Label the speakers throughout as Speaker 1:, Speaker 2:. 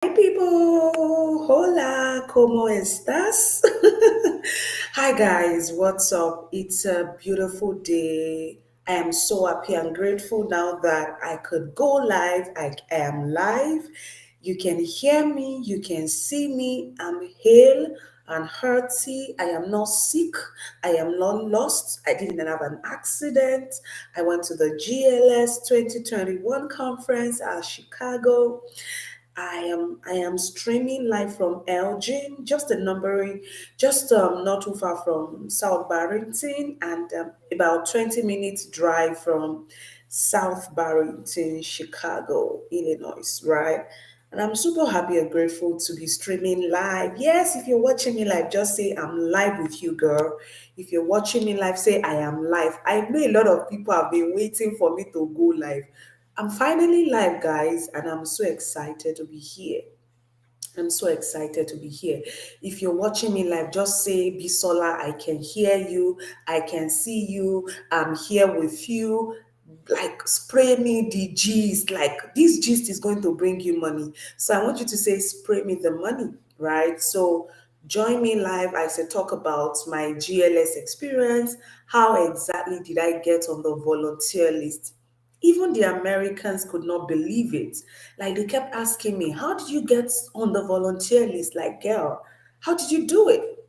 Speaker 1: Hi people, hola, ¿cómo estás? Hi guys, what's up? It's a beautiful day. I am so happy and grateful now that I could go live. I am live. You can hear me, you can see me. I'm hale and hearty. I am not sick. I am not lost. I didn't have an accident. I went to the GLS 2021 conference at Chicago. I am streaming live from Elgin, just a numbering, just not too far from South Barrington, and about 20 minutes drive from South Barrington, Chicago, Illinois, right? And I'm super happy and grateful to be streaming live. Yes, if you're watching me live, just say I'm live with you, girl. If you're watching me live, say I am live. I know a lot of people have been waiting for me to go live. I'm finally live, guys, and I'm so excited to be here. I'm so excited to be here. If you're watching me live, just say, Bisola, I can hear you, I can see you, I'm here with you. Like, spray me the gist. Like, this gist is going to bring you money. So, I want you to say, spray me the money, right? So, join me live as I talk about my GLS experience. How exactly did I get on the volunteer list? Even the Americans could not believe it. Like they kept asking me, how did you get on the volunteer list? Like, girl, how did you do it?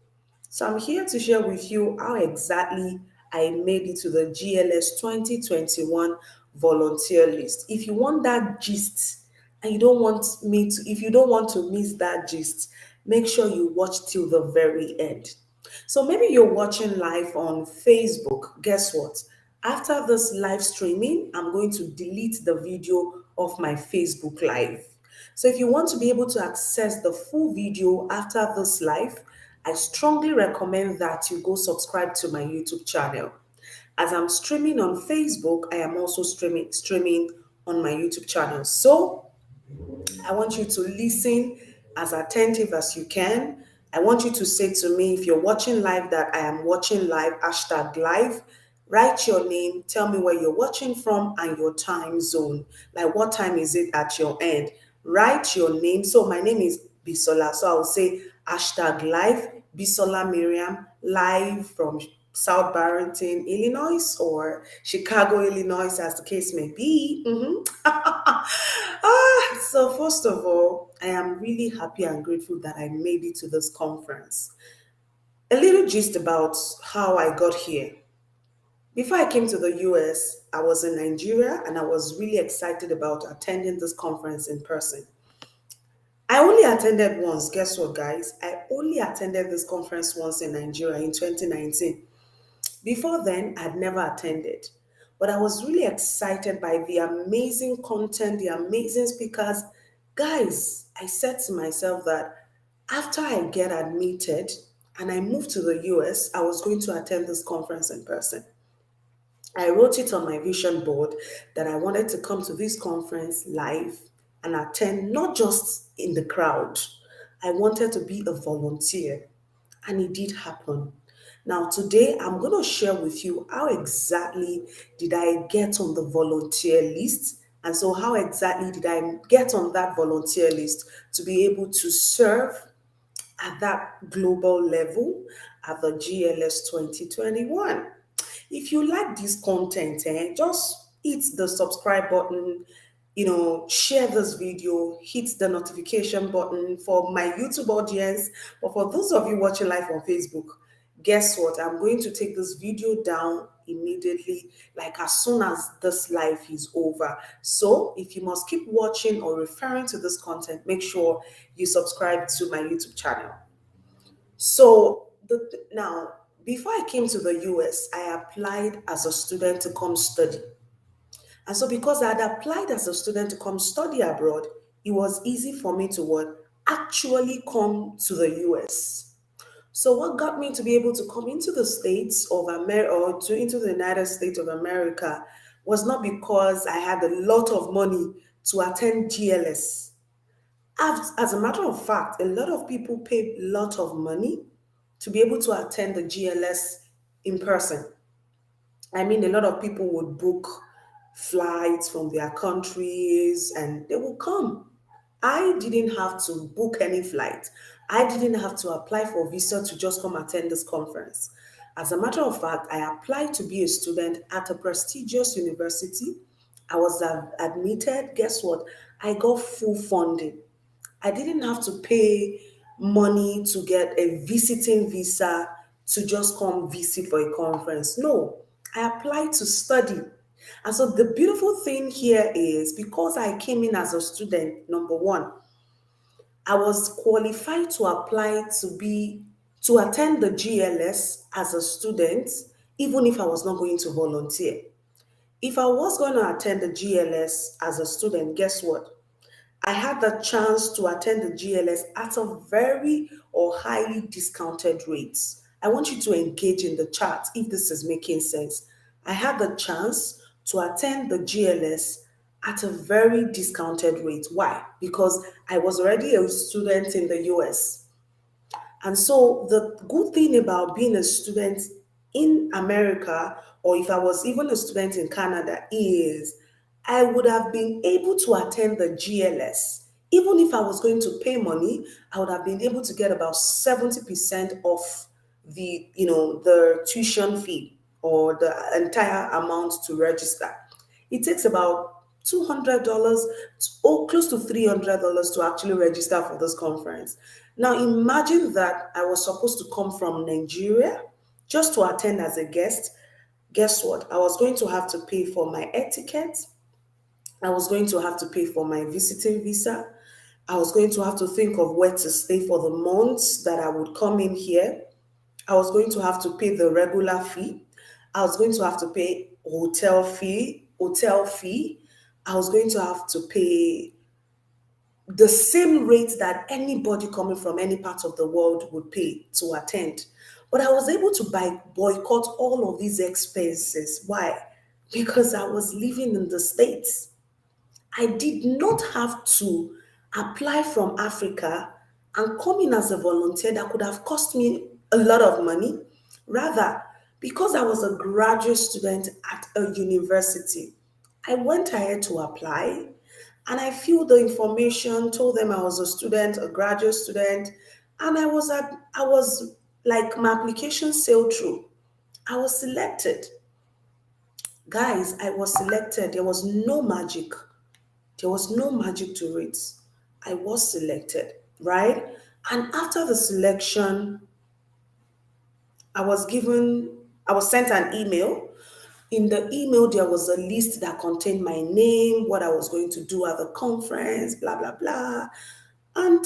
Speaker 1: So I'm here to share with you how exactly I made it to the GLS 2021 volunteer list. If you want that gist and you don't want me to, if you don't want to miss that gist, make sure you watch till the very end. So maybe you're watching live on Facebook. Guess what? After this live streaming, I'm going to delete the video of my Facebook live. So if you want to be able to access the full video after this live, I strongly recommend that you go subscribe to my YouTube channel. As I'm streaming on Facebook, I am also streaming on my YouTube channel. So I want you to listen as attentive as you can. I want you to say to me, if you're watching live, that I am watching live, hashtag live. Write your name, tell me where you're watching from and your time zone. Like, what time is it at your end? Write your name. So my name is Bisola. So I'll say hashtag live, Bisola Miriam, live from South Barrington, Illinois, or Chicago, Illinois, as the case may be. So first of all, I am really happy and grateful that I made it to this conference. A little gist about how I got here. Before I came to the US, I was in Nigeria and I was really excited about attending this conference in person. I only attended once. Guess what, guys? I only attended this conference once in Nigeria in 2019. Before then, I'd never attended. But I was really excited by the amazing content, the amazing speakers. Guys, I said to myself that after I get admitted and I moved to the US, I was going to attend this conference in person. I wrote it on my vision board that I wanted to come to this conference live and attend, not just in the crowd. I wanted to be a volunteer, and it did happen. Now, today I'm going to share with you how exactly did I get on the volunteer list. And so, how exactly did I get on that volunteer list to be able to serve at that global level at the GLS 2021? If you like this content, just hit the subscribe button, share this video, hit the notification button for my YouTube audience. But for those of you watching live on Facebook, guess what? I'm going to take this video down immediately, like as soon as this live is over. So if you must keep watching or referring to this content, make sure you subscribe to my YouTube channel. So now, before I came to the US, I applied as a student to come study. And so because I had applied as a student to come study abroad, it was easy for me to what? Actually come to the US. So what got me to be able to come into the States of America or into the United States of America was not because I had a lot of money to attend GLS. As a matter of fact, a lot of people pay a lot of money to be able to attend the GLS in person. I mean, a lot of people would book flights from their countries and they will come. I didn't have to book any flight. I didn't have to apply for visa to just come attend this conference. As a matter of fact, I applied to be a student at a prestigious university. I was admitted. Guess what? I got full funding. I didn't have to pay money to get a visiting visa to just come visit for a conference. No, I applied to study. And so the beautiful thing here is because I came in as a student, number one, I was qualified to apply to attend the GLS as a student, even if I was not going to volunteer. If I was going to attend the GLS as a student, guess what? I had the chance to attend the GLS at a very or highly discounted rates. I want you to engage in the chat if this is making sense. I had the chance to attend the GLS at a very discounted rate. Why? Because I was already a student in the US. And so the good thing about being a student in America, or if I was even a student in Canada, is I would have been able to attend the GLS. Even if I was going to pay money, I would have been able to get about 70% off the tuition fee or the entire amount to register. It takes about $200 or close to $300 to actually register for this conference. Now imagine that I was supposed to come from Nigeria just to attend as a guest. Guess what? I was going to have to pay for my air ticket. I was going to have to pay for my visiting visa. I was going to have to think of where to stay for the months that I would come in here. I was going to have to pay the regular fee. I was going to have to pay hotel fee. I was going to have to pay the same rate that anybody coming from any part of the world would pay to attend. But I was able to boycott all of these expenses. Why? Because I was living in the States. I did not have to apply from Africa and come in as a volunteer that could have cost me a lot of money. Rather, because I was a graduate student at a university, I went ahead to apply and I filled the information, told them I was a student, a graduate student, and I was like my application sailed through. I was selected. Guys, I was selected. There was no magic. There was no magic to it. I was selected, right? And after the selection, I was given, I was sent an email. In the email, there was a list that contained my name, what I was going to do at the conference, blah, blah, blah. And,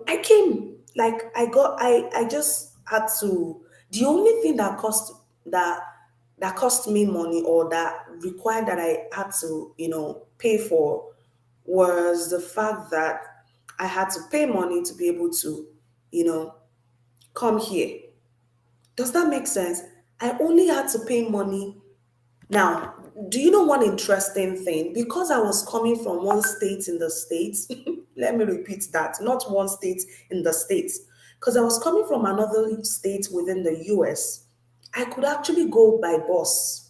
Speaker 1: I came, like, I just had to, the only thing that, that cost me money or that required that I had to, pay for was the fact that I had to pay money to be able to, you know, come here. Does that make sense? I only had to pay money. Now, do you know one interesting thing? Because I was coming from one state in the States, let me repeat that, not one state in the States, because I was coming from another state within the US, I could actually go by bus.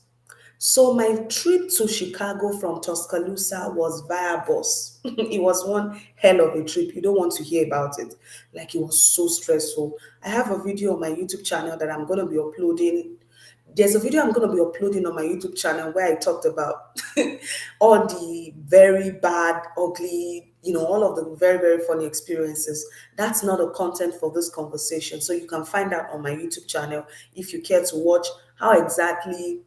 Speaker 1: So my trip to Chicago from Tuscaloosa was via bus. It was one hell of a trip. You don't want to hear about it. Like it was so stressful. I have a video on my YouTube channel that I'm going to be uploading. There's a video I'm going to be uploading on my YouTube channel where I talked about all the very bad, ugly, all of the very, very funny experiences. That's not a content for this conversation. So you can find out on my YouTube channel if you care to watch how exactly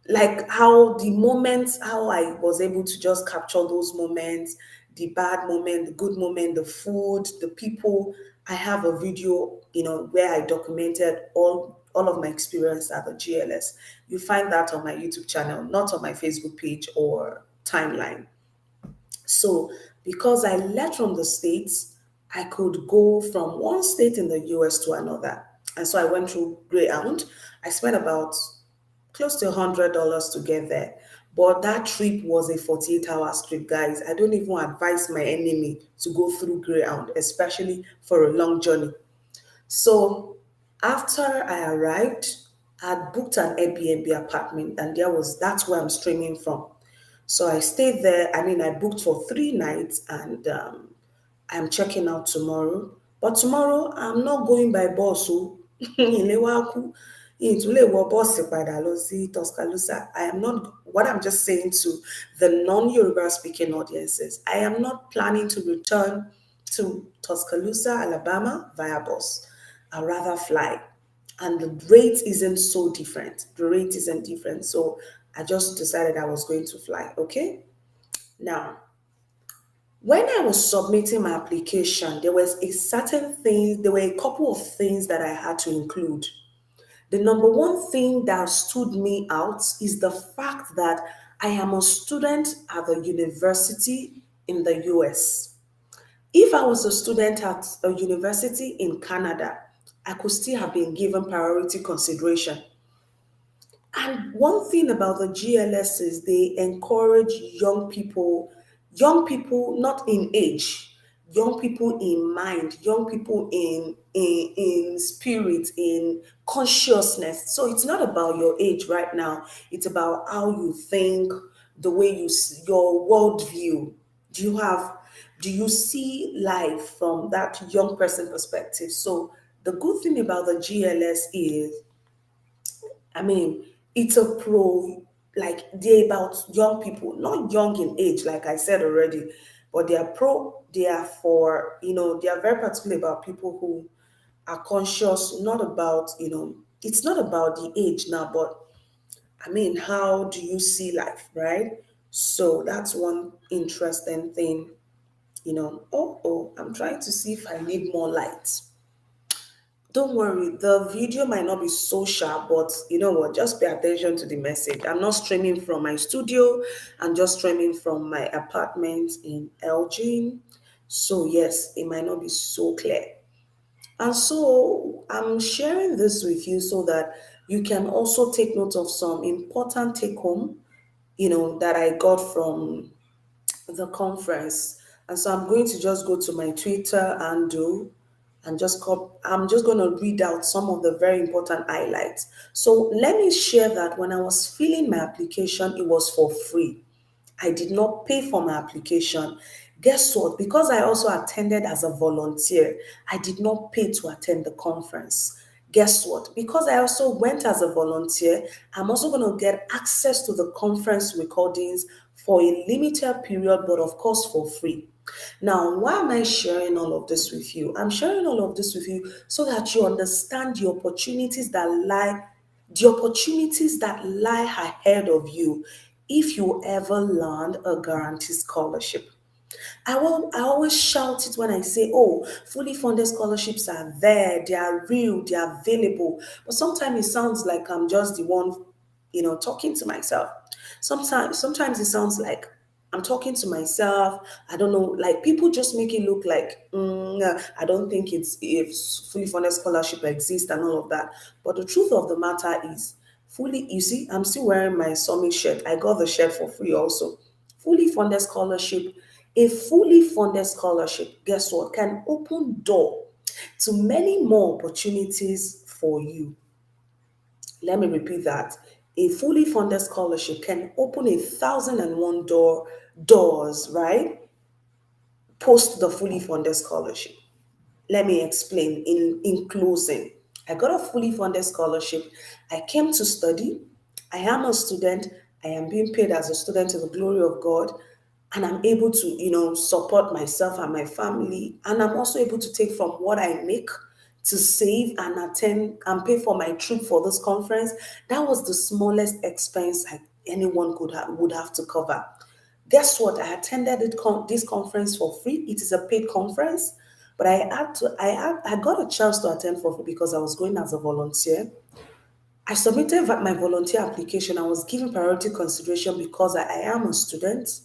Speaker 1: like how I was able to just capture those moments, the bad moment, the good moment, the food, the people. I have a video, where I documented all of my experience at the GLS. You find that on my YouTube channel, not on my Facebook page or timeline. So because I left from the States, I could go from one state in the US to another. And so I went through Greyhound. I spent about close to $100 to get there. But that trip was a 48-hour trip, guys. I don't even advise my enemy to go through Greyhound, especially for a long journey. So after I arrived, I had booked an Airbnb apartment, and that's where I'm streaming from. So I stayed there. I mean, I booked for 3 nights, and I'm checking out tomorrow. But tomorrow, I'm not going by bus. So, Ilewaku, Intule wo bus padà lọ sí Tuscaloosa. I am not, what I'm just saying to the non-Yoruba speaking audiences, I am not planning to return to Tuscaloosa, Alabama via bus. I'd rather fly. And the rate isn't so different. The rate isn't different. So I just decided I was going to fly. Okay. Now, when I was submitting my application, there were a couple of things that I had to include. The number one thing that stood me out is the fact that I am a student at a university in the US. If I was a student at a university in Canada, I could still have been given priority consideration. And one thing about the GLS is they encourage young people not in age, young people in mind, young people in spirit, in consciousness. So it's not about your age right now. It's about how you think, the way your worldview. Do you have do you see life from that young person perspective? So the good thing about the GLS is, I mean, it's a pro, like they're about young people, not young in age, like I said already, but they are for, they are very particular about people who are conscious, not about, it's not about the age now, but I mean, how do you see life, right? So that's one interesting thing, I'm trying to see if I need more light. Don't worry, the video might not be so sharp, but you know what? Just pay attention to the message. I'm not streaming from my studio, I'm just streaming from my apartment in Elgin. So, yes, it might not be so clear. And so, I'm sharing this with you so that you can also take note of some important take home, that I got from the conference. And so I'm going to just go to my Twitter and I'm just going to read out some of the very important highlights. So let me share that when I was filling my application, it was for free. I did not pay for my application. Guess what? Because I also attended as a volunteer, I did not pay to attend the conference. Guess what? Because I also went as a volunteer, I'm also going to get access to the conference recordings for a limited period, but of course for free. Now, why am I sharing all of this with you? I'm sharing all of this with you so that you understand the opportunities that lie ahead of you if you ever land a guaranteed scholarship. I always shout it when I say, oh, fully funded scholarships are there, they are real, they are available. But sometimes it sounds like I'm just the one, talking to myself. Sometimes it sounds like I'm talking to myself. I don't know, like people just make it look like I don't think it's if fully funded scholarship exists and all of that. But the truth of the matter is, fully, you see, I'm still wearing my summit shirt. I got the shirt for free also. Fully funded scholarship, a fully funded scholarship, guess what, can open door to many more opportunities for you. Let me repeat that. A fully funded scholarship can open 1,001 doors, right? Post the fully funded scholarship. Let me explain in closing. I got a fully funded scholarship. I came to study. I am a student. I am being paid as a student to the glory of God. And I'm able to, support myself and my family. And I'm also able to take from what I make to save and attend and pay for my trip for this conference. That was the smallest expense anyone would have to cover. Guess what? I attended this conference for free. It is a paid conference, but I got a chance to attend for free because I was going as a volunteer. I submitted my volunteer application. I was given priority consideration because I am a student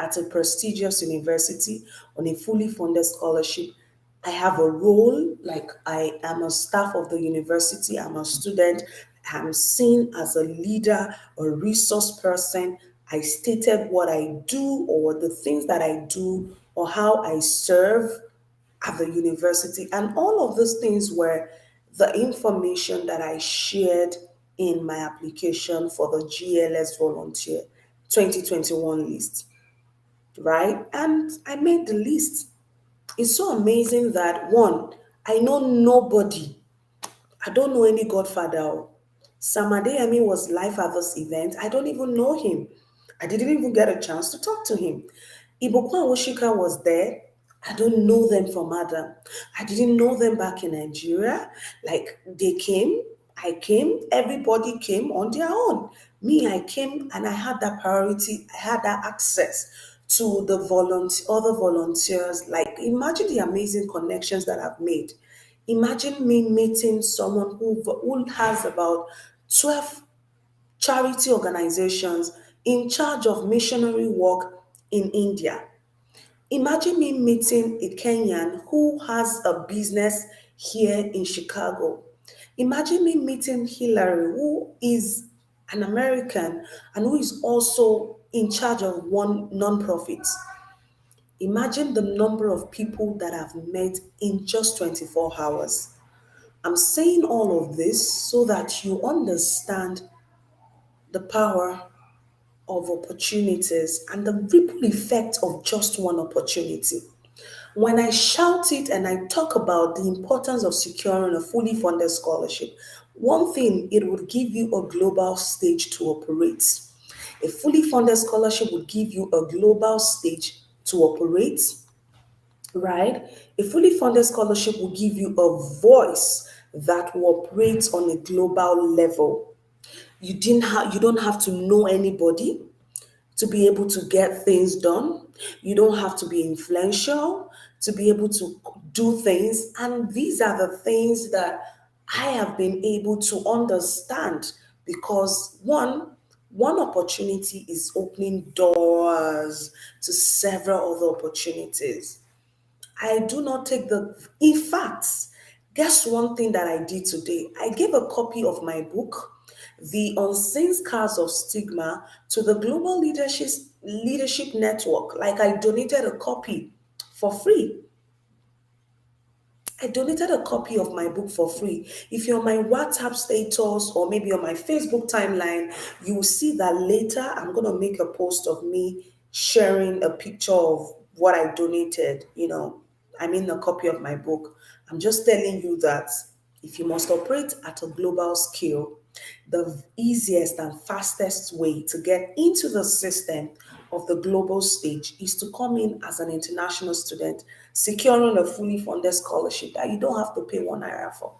Speaker 1: at a prestigious university on a fully funded scholarship. I have a role, like I am a staff of the university, I'm a student, I'm seen as a leader, a resource person. I stated what I do or the things that I do or how I serve at the university. And all of those things were the information that I shared in my application for the GLS volunteer. 2021 list, right? And I made the list. It's so amazing that one, I know nobody. I don't know any godfather. Sam Adeyemi was live at this event. I don't even know him. I didn't even get a chance to talk to him. Ibokwa Oshika was there. I don't know them from Adam. I didn't know them back in Nigeria. Like they came, I came, everybody came on their own. Me, I came and I had that priority, I had that access to the other volunteers. Like imagine the amazing connections that I've made. Imagine me meeting someone who has about 12 charity organizations in charge of missionary work in India. Imagine me meeting a Kenyan who has a business here in Chicago. Imagine me meeting Hillary, who is an American and who is also in charge of one nonprofit. Imagine the number of people that I've met in just 24 hours. I'm saying all of this so that you understand the power of opportunities and the ripple effect of just one opportunity. When I shout it and I talk about the importance of securing a fully funded scholarship, one thing, it would give you a global stage to operate. A fully funded scholarship would give you a global stage to operate, right? A fully funded scholarship will give you a voice that will operate on a global level. You don't have to know anybody to be able to get things done. You don't have to be influential to be able to do things. And these are the things that I have been able to understand because one opportunity is opening doors to several other opportunities. I do not take the, in fact, guess one thing that I did today? I gave a copy of my book, The Unseen Scars of Stigma, to the Global Leadership Network. Like I donated a copy for free. I donated a copy of my book for free. If you're on my WhatsApp status or maybe on my Facebook timeline, you will see that later I'm going to make a post of me sharing a picture of what I donated. I mean, a copy of my book. I'm just telling you that if you must operate at a global scale, the easiest and fastest way to get into the system of the global stage is to come in as an international student, securing a fully funded scholarship that you don't have to pay 1 naira for.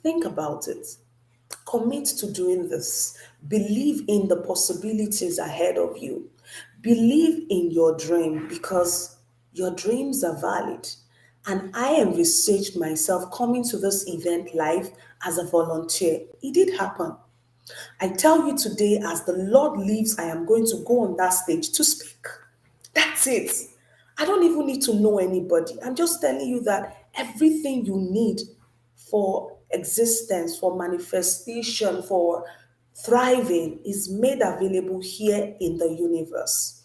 Speaker 1: Think about it. Commit to doing this. Believe in the possibilities ahead of you. Believe in your dream because your dreams are valid. And I envisaged myself coming to this event live as a volunteer. It did happen. I tell you today, as the Lord lives, I am going to go on that stage to speak. That's it. I don't even need to know anybody. I'm just telling you that everything you need for existence, for manifestation, for thriving is made available here in the universe.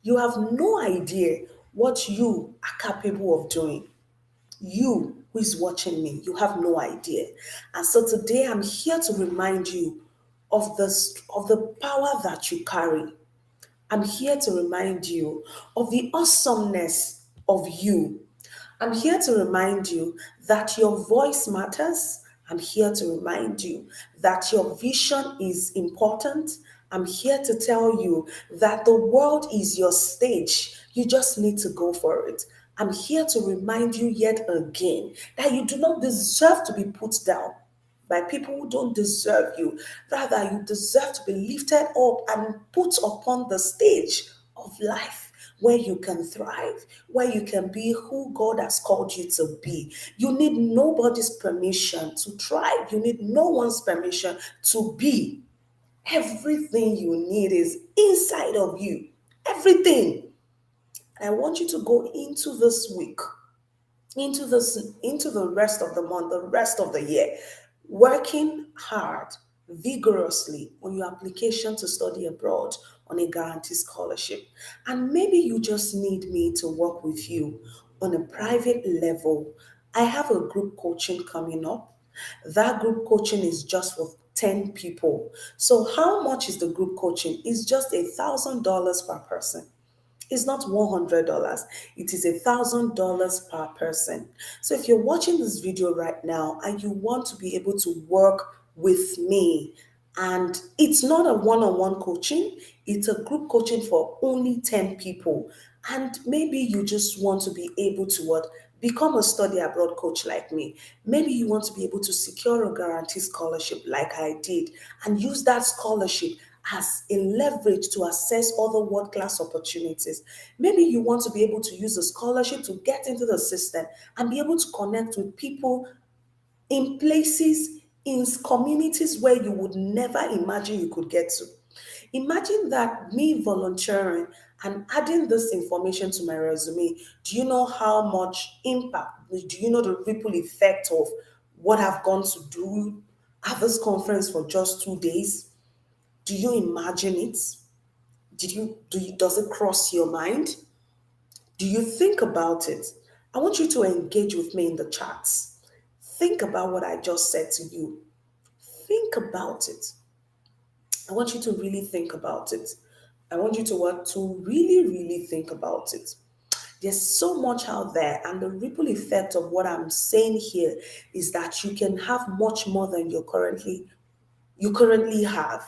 Speaker 1: You have no idea what you are capable of doing. You who is watching me, you have no idea. And so today I'm here to remind you of the power that you carry. I'm here to remind you of the awesomeness of you. I'm here to remind you that your voice matters. I'm here to remind you that your vision is important. I'm here to tell you that the world is your stage. You just need to go for it. I'm here to remind you yet again that you do not deserve to be put down by people who don't deserve you. Rather, you deserve to be lifted up and put upon the stage of life where you can thrive, where you can be who God has called you to be. You need nobody's permission to thrive. You need no one's permission to be. Everything you need is inside of you. Everything. And I want you to go into this week, into the rest of the month, the rest of the year, working hard, vigorously on your application to study abroad on a guaranteed scholarship. And maybe you just need me to work with you on a private level. I have a group coaching coming up. That group coaching is just 10 people. So, how much is the group coaching? It's just $1,000 per person. It's not $100. It is $1,000 per person. So if you're watching this video right now and you want to be able to work with me, and it's not a one-on-one coaching, it's a group coaching for only 10 people. And maybe you just want to be able to what? Become a study abroad coach like me. Maybe you want to be able to secure a guaranteed scholarship like I did and use that scholarship as a leverage to access other world class opportunities. Maybe you want to be able to use a scholarship to get into the system and be able to connect with people in places, in communities where you would never imagine you could get to. Imagine that me volunteering and adding this information to my resume. Do you know how much impact, do you know the ripple effect of what I've gone to do at this conference for just 2 days? Do you imagine it? Does it cross your mind? Do you think about it? I want you to engage with me in the chats. Think about what I just said to you. Think about it. I want you to really think about it. I want you to what to really, really think about it. There's so much out there, and the ripple effect of what I'm saying here is that you can have much more than you currently have.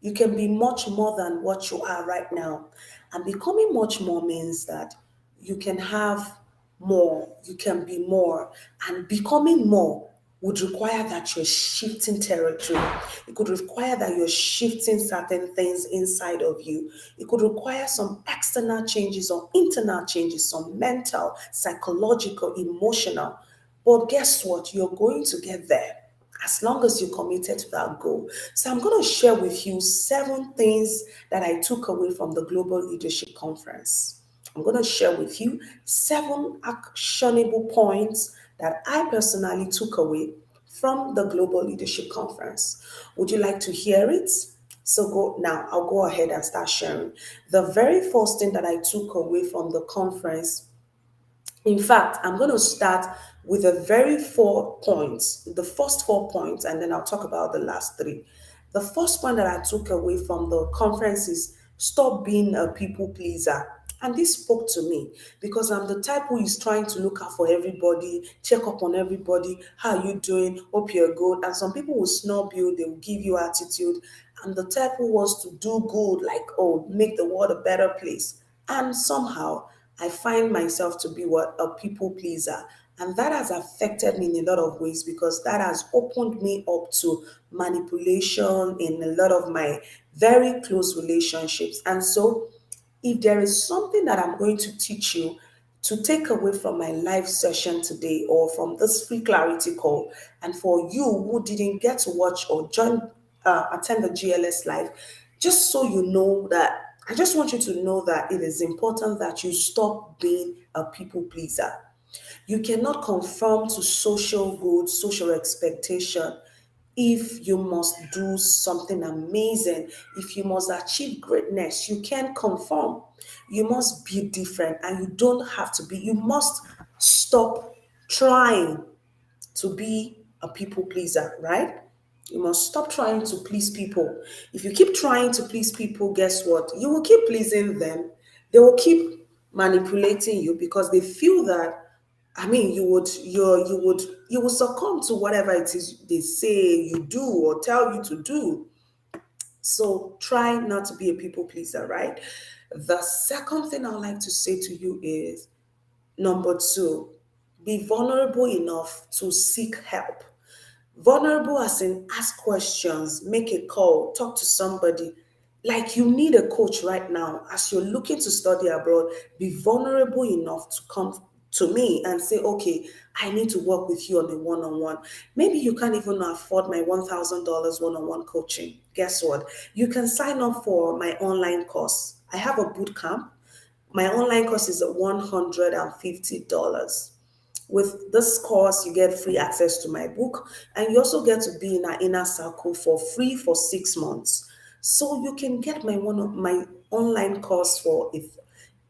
Speaker 1: You can be much more than what you are right now. And becoming much more means that you can have more, you can be more. And becoming more would require that you're shifting territory. It could require that you're shifting certain things inside of you. It could require some external changes or internal changes, some mental, psychological, emotional. But guess what? You're going to get there as long as you're committed to that goal. So I'm going to share with you 7 things that I took away from the Global Leadership Conference. I'm going to share with you 7 actionable points that I personally took away from the Global Leadership Conference. Would you like to hear it? So go now, I'll go ahead and start sharing. The very first thing that I took away from the conference, in fact, I'm going to start with the very 4 points, the first 4 points, and then I'll talk about the last three. The first point that I took away from the conference is stop being a people pleaser. And this spoke to me because I'm the type who is trying to look out for everybody, check up on everybody. How are you doing? Hope you're good. And some people will snub you, they will give you attitude. I'm the type who wants to do good, like, oh, make the world a better place. And somehow I find myself to be what a people pleaser. And that has affected me in a lot of ways because that has opened me up to manipulation in a lot of my very close relationships. And so, if there is something that I'm going to teach you to take away from my live session today or from this free clarity call, and for you who didn't get to watch or attend the GLS live, just so you know that I just want you to know that it is important that you stop being a people pleaser. You cannot conform to social goods, social expectation. If you must do something amazing, if you must achieve greatness, you can't conform. You must be different, and you don't have to be. You must stop trying to be a people pleaser, right? You must stop trying to please people. If you keep trying to please people, guess what? You will keep pleasing them. They will keep manipulating you because they feel that you would succumb to whatever it is they say you do or tell you to do. So try not to be a people pleaser, right? The second thing I would like to say to you is number two, be vulnerable enough to seek help. Vulnerable as in ask questions, make a call, talk to somebody. Like you need a coach right now. As you're looking to study abroad, be vulnerable enough to come to me and say, okay, I need to work with you on a one on one. Maybe you can't even afford my $1,000 one on one coaching. Guess what? You can sign up for my online course. I have a boot camp. My online course is at $150. With this course, you get free access to my book, and you also get to be in our inner circle for free for 6 months. So you can get my one of my online course for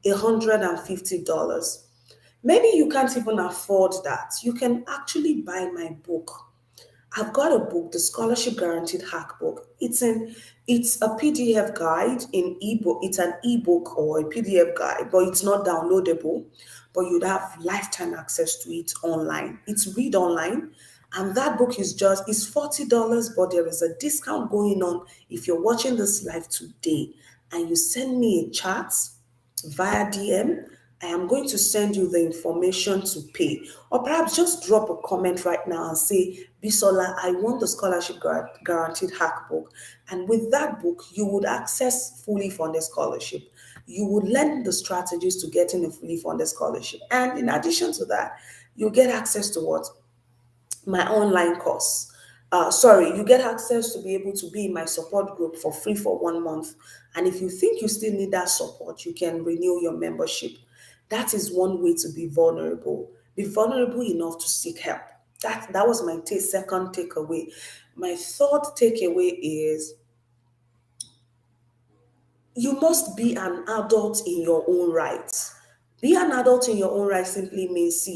Speaker 1: $150. Maybe you can't even afford that. You can actually buy my book. I've got a book, the Scholarship Guaranteed Hack Book. It's a PDF guide in ebook. It's an ebook or a PDF guide, but it's not downloadable. But you'd have lifetime access to it online. It's read online, and that book is $40, but there is a discount going on if you're watching this live today and you send me a chat via DM. I am going to send you the information to pay. Or perhaps just drop a comment right now and say, Bisola, I want the scholarship guaranteed hack book. And with that book, you would access fully funded scholarship. You would learn the strategies to getting a fully funded scholarship. And in addition to that, you get access to what? My online course. Sorry, you get access to be able to be in my support group for free for 1 month. And if you think you still need that support, you can renew your membership. That is one way to be vulnerable. Be vulnerable enough to seek help. That was my second takeaway. My third takeaway is you must be an adult in your own right. Be an adult in your own right simply means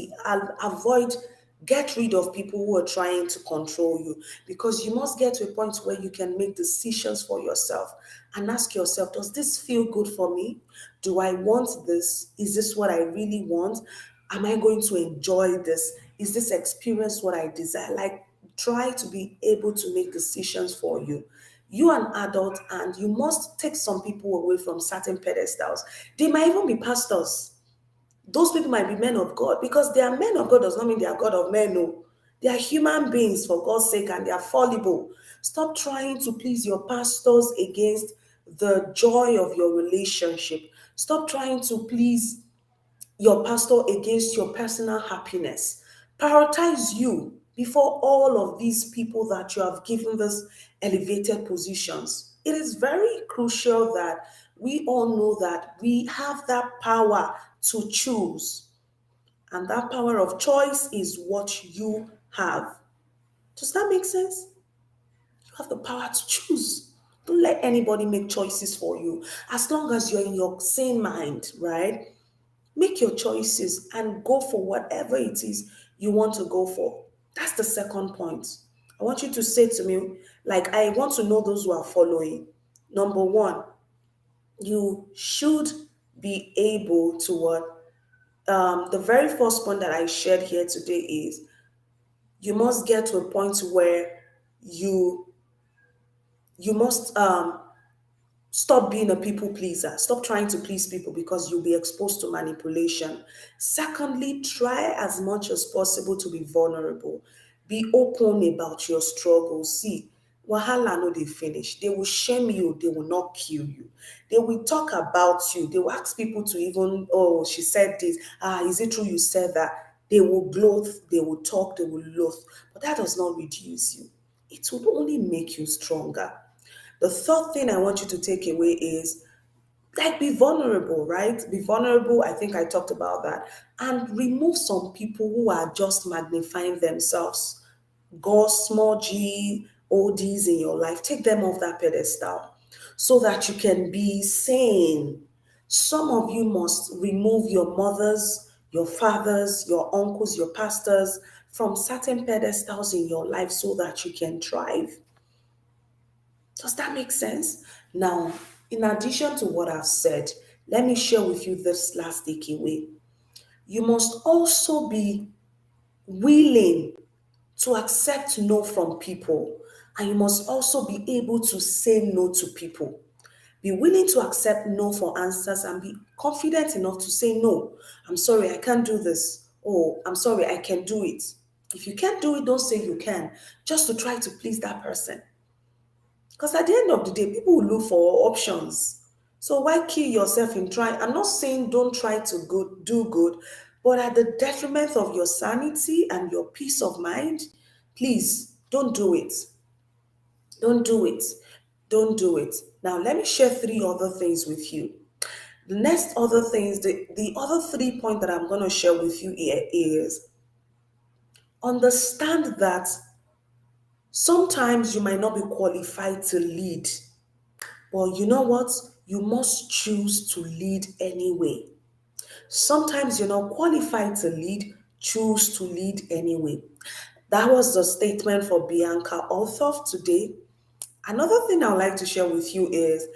Speaker 1: get rid of people who are trying to control you, because you must get to a point where you can make decisions for yourself and ask yourself, does this feel good for me? Do I want this? Is this what I really want? Am I going to enjoy this? Is this experience what I desire? Like, try to be able to make decisions for you. You are an adult, and you must take some people away from certain pedestals. They might even be pastors. Those people might be men of God, because they are men of God does not mean they are God of men. No, they are human beings for God's sake, and they are fallible. Stop trying to please your pastors against the joy of your relationship. Stop trying to please your pastor against your personal happiness. Prioritize you before all of these people that you have given this elevated positions. It is very crucial that we all know that we have that power to choose. And that power of choice is what you have. Does that make sense? You have the power to choose. Don't let anybody make choices for you. As long as you're in your sane mind, right? Make your choices and go for whatever it is you want to go for. That's the second point. I want you to say to me, like, I want to know those who are following. Number one, you should be able to what? The very first point that I shared here today is you must get to a point where you you must stop being a people pleaser. Stop trying to please people, because you'll be exposed to manipulation. Secondly, try as much as possible to be vulnerable. Be open about your struggles. See, wahala no dey finish. They will shame you, they will not kill you. They will talk about you. They will ask people to even, oh, she said this. Is it true you said that? They will gloat, they will talk, they will loathe. But that does not reduce you. It will only make you stronger. The third thing I want you to take away is, like, be vulnerable, right? Be vulnerable. I think I talked about that. And remove some people who are just magnifying themselves. God, small g, ODs in your life. Take them off that pedestal so that you can be sane. Some of you must remove your mothers, your fathers, your uncles, your pastors from certain pedestals in your life so that you can thrive. Does that make sense? Now, in addition to what I've said, let me share with you this last takeaway. You must also be willing to accept no from people, and you must also be able to say no to people. Be willing to accept no for answers and be confident enough to say no. I'm sorry, I can't do this. Oh, I'm sorry, I can do it. If you can't do it, don't say you can, just to try to please that person. Because at the end of the day, people will look for options. So why kill yourself in trying? I'm not saying don't try to do good, but at the detriment of your sanity and your peace of mind, please don't do it. Don't do it. Don't do it. Now, let me share three other things with you. The next other things, the other 3 points that I'm going to share with you here is understand that sometimes you might not be qualified to lead. But you know what? You must choose to lead anyway. Sometimes you're not qualified to lead, choose to lead anyway. That was the statement for Bianca author today. Another thing I would like to share with you is,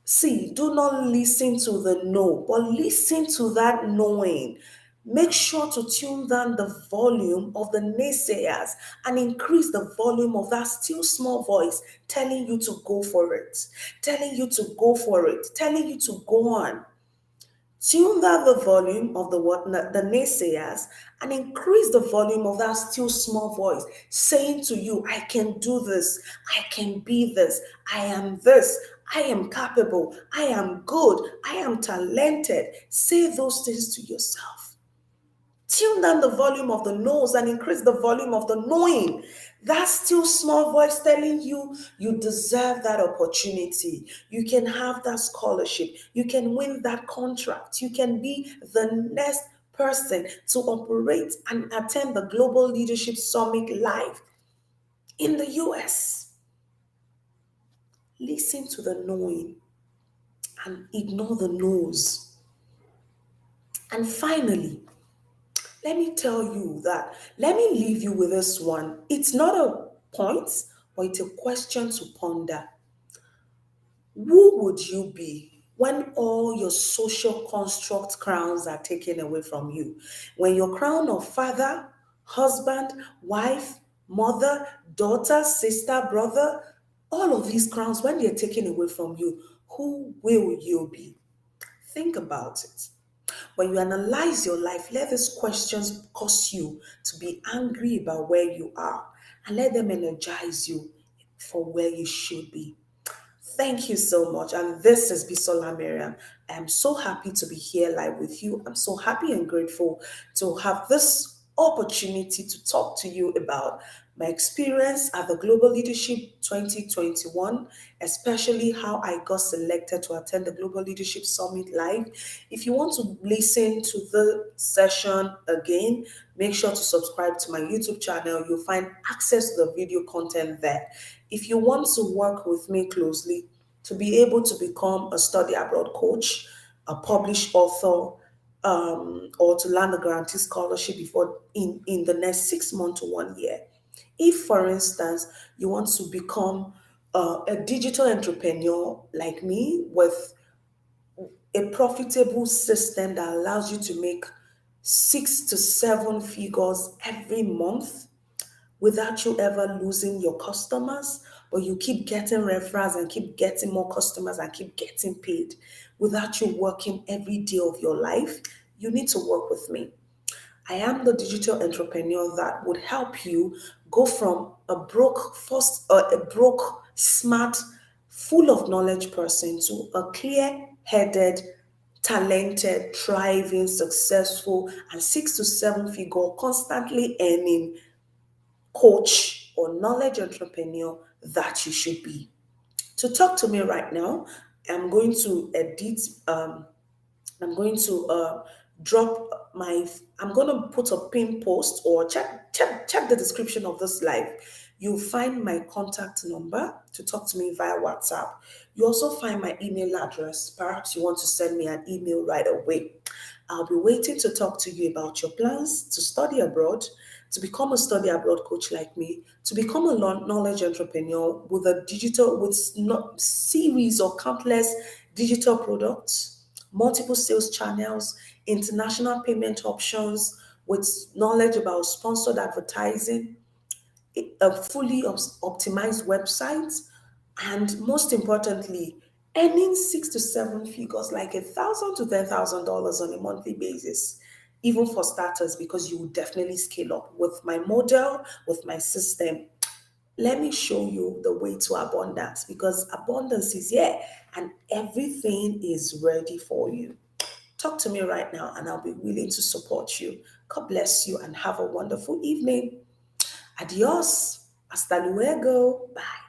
Speaker 1: see, do not listen to the no, but listen to that knowing. Make sure to tune down the volume of the naysayers and increase the volume of that still small voice telling you to go for it, telling you to go for it, telling you to go on. Tune down the volume of the naysayers and increase the volume of that still small voice saying to you, I can do this, I can be this, I am capable, I am good, I am talented. Say those things to yourself. Tune down the volume of the no's and increase the volume of the knowing. That still small voice telling you you deserve that opportunity. You can have that scholarship. You can win that contract. You can be the next person to operate and attend the Global Leadership Summit live in the US. Listen to the knowing and ignore the no's. And finally, let me tell you that, let me leave you with this one. It's not a point, but it's a question to ponder. Who would you be when all your social construct crowns are taken away from you? When your crown of father, husband, wife, mother, daughter, sister, brother, all of these crowns, when they're taken away from you, who will you be? Think about it. When you analyze your life, let these questions cause you to be angry about where you are and let them energize you for where you should be. Thank you so much. And this is Bisola Miriam. I am so happy to be here live with you. I'm so happy and grateful to have this opportunity to talk to you about my experience at the Global Leadership 2021, especially how I got selected to attend the Global Leadership Summit live. If you want to listen to the session again, make sure to subscribe to my YouTube channel. You'll find access to the video content there. If you want to work with me closely to be able to become a study abroad coach, a published author, or to land a guarantee scholarship before in the next 6 months to 1 year. If, for instance, you want to become a digital entrepreneur like me with a profitable system that allows you to make 6 to 7 figures every month without you ever losing your customers, but you keep getting referrals and keep getting more customers and keep getting paid without you working every day of your life, you need to work with me. I am the digital entrepreneur that would help you go from a broke, smart, full of knowledge person to a clear-headed, talented, thriving, successful, and 6 to 7 figure, constantly earning coach or knowledge entrepreneur that you should be. To talk to me right now, I'm going to edit I'm going to drop my, I'm going to put a pin post or check the description of this live. You'll find my contact number to talk to me via WhatsApp. You also find my email address. Perhaps you want to send me an email right away. I'll be waiting to talk to you about your plans to study abroad, to become a study abroad coach like me, to become a knowledge entrepreneur with a digital, with series or countless digital products, multiple sales channels, international payment options, with knowledge about sponsored advertising, a fully optimized website, and most importantly, earning 6 to 7 figures, like $1,000 to $10,000 on a monthly basis, even for starters, because you will definitely scale up with my model, with my system. Let me show you the way to abundance, because abundance is here and everything is ready for you. Talk to me right now and I'll be willing to support you. God bless you and have a wonderful evening. Adios. Hasta luego. Bye.